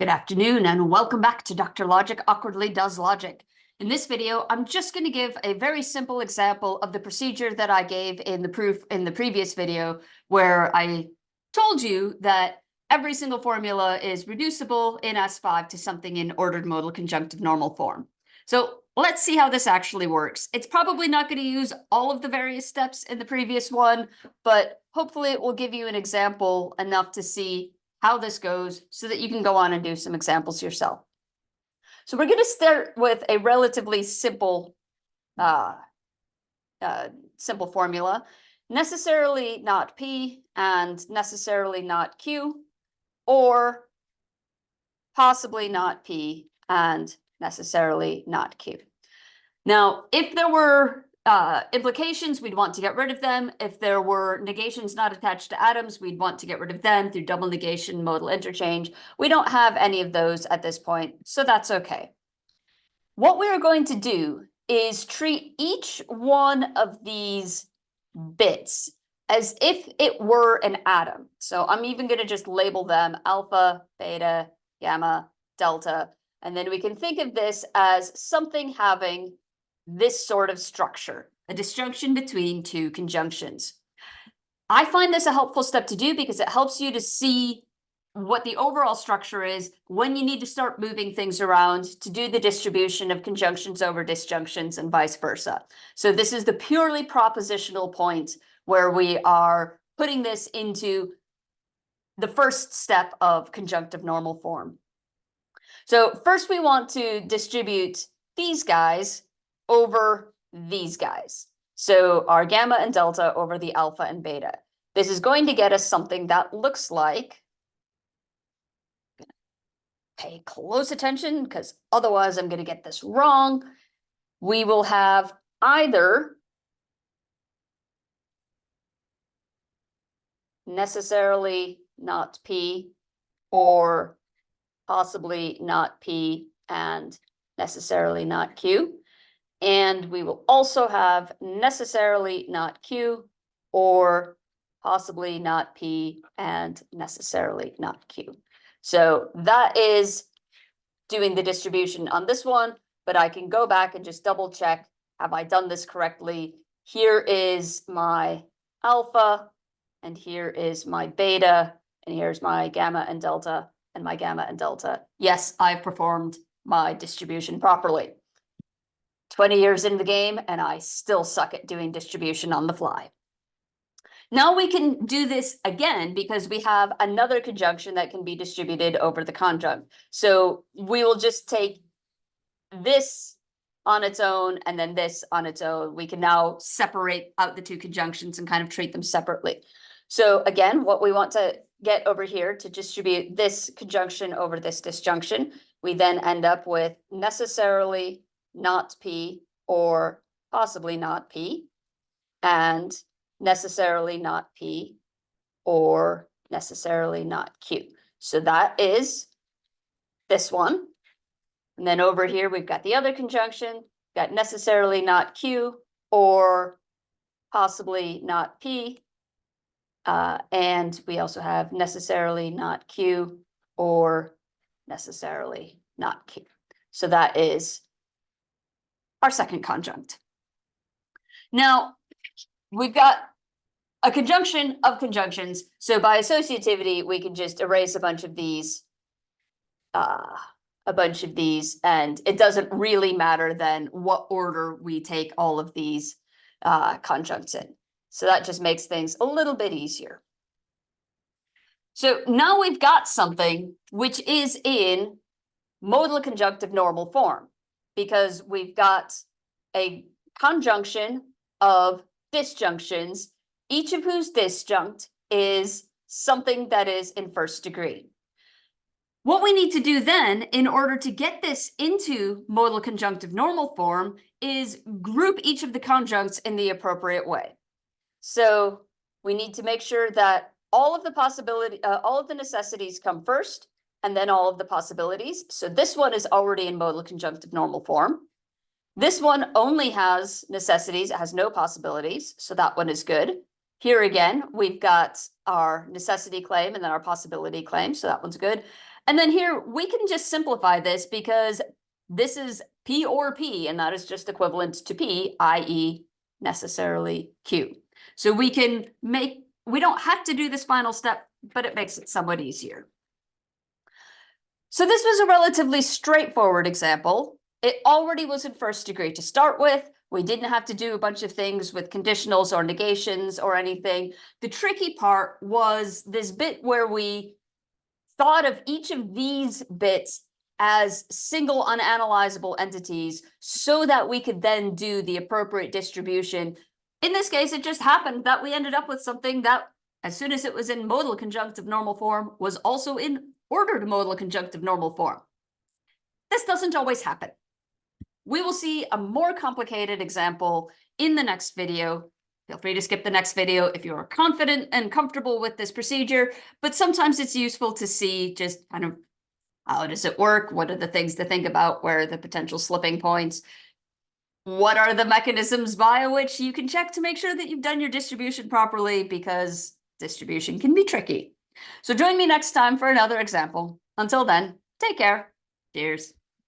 Good afternoon and welcome back to Dr. Logic Awkwardly Does Logic. In this video, I'm just going to give a very simple example of the procedure that I gave in the previous video, where I told you that every single formula is reducible in S5 to something in ordered modal conjunctive normal form. So let's see how this actually works. It's probably not going to use all of the various steps in the previous one, but hopefully it will give you an example enough to see how this goes so that you can go on and do some examples yourself. So we're going to start with a relatively simple formula, necessarily not P and necessarily not Q, or possibly not P and necessarily not Q. Now, if there were implications, we'd want to get rid of them. If there were negations not attached to atoms, we'd want to get rid of them through double negation modal interchange. We don't have any of those at this point, so that's okay. What we're going to do is treat each one of these bits as if it were an atom. So I'm even going to just label them alpha, beta, gamma, delta, and then we can think of this as something having this sort of structure, a disjunction between two conjunctions. I find this a helpful step to do because it helps you to see what the overall structure is when you need to start moving things around to do the distribution of conjunctions over disjunctions and vice versa. So this is the purely propositional point where we are putting this into the first step of conjunctive normal form. So first we want to distribute these guys over these guys. So our gamma and delta over the alpha and beta. This is going to get us something that looks like, pay close attention because otherwise I'm going to get this wrong. We will have either necessarily not P or possibly not P and necessarily not Q. And we will also have necessarily not Q or possibly not P and necessarily not Q. So that is doing the distribution on this one, but I can go back and just double check. Have I done this correctly? Here is my alpha, and here is my beta, and here's my gamma and delta, and my gamma and delta. Yes, I've performed my distribution properly. 20 years in the game, and I still suck at doing distribution on the fly. Now we can do this again because we have another conjunction that can be distributed over the conjunct. So we will just take this on its own and then this on its own. We can now separate out the two conjunctions and kind of treat them separately. So again, what we want to get over here to distribute this conjunction over this disjunction, we then end up with necessarily not P or possibly not P, and necessarily not P or necessarily not Q. So that is this one. And then over here, we've got the other conjunction, got necessarily not Q or possibly not P. And we also have necessarily not Q or necessarily not Q. So that is our second conjunct. Now, we've got a conjunction of conjunctions. So by associativity, we can just erase a bunch of these, and it doesn't really matter then what order we take all of these conjuncts in. So that just makes things a little bit easier. So now we've got something which is in modal conjunctive normal form, because we've got a conjunction of disjunctions, each of whose disjunct is something that is in first degree. What we need to do then, in order to get this into modal conjunctive normal form, is group each of the conjuncts in the appropriate way. So we need to make sure that all of the necessities come first, and then all of the possibilities. So this one is already in modal conjunctive normal form. This one only has necessities, it has no possibilities, so that one is good. Here again, we've got our necessity claim and then our possibility claim, so that one's good. And then here we can just simplify this because this is P or P, and that is just equivalent to P, i.e. necessarily Q. So we don't have to do this final step, but it makes it somewhat easier. So this was a relatively straightforward example. It already was in first degree to start with. We didn't have to do a bunch of things with conditionals or negations or anything. The tricky part was this bit where we thought of each of these bits as single unanalyzable entities so that we could then do the appropriate distribution. In this case, it just happened that we ended up with something that, as soon as it was in modal conjunctive normal form, was also in ordered modal conjunctive normal form. This doesn't always happen. We will see a more complicated example in the next video. Feel free to skip the next video if you are confident and comfortable with this procedure, but sometimes it's useful to see just kind of how does it work? What are the things to think about? Where are the potential slipping points? What are the mechanisms via which you can check to make sure that you've done your distribution properly, because distribution can be tricky. So join me next time for another example. Until then, take care. Cheers.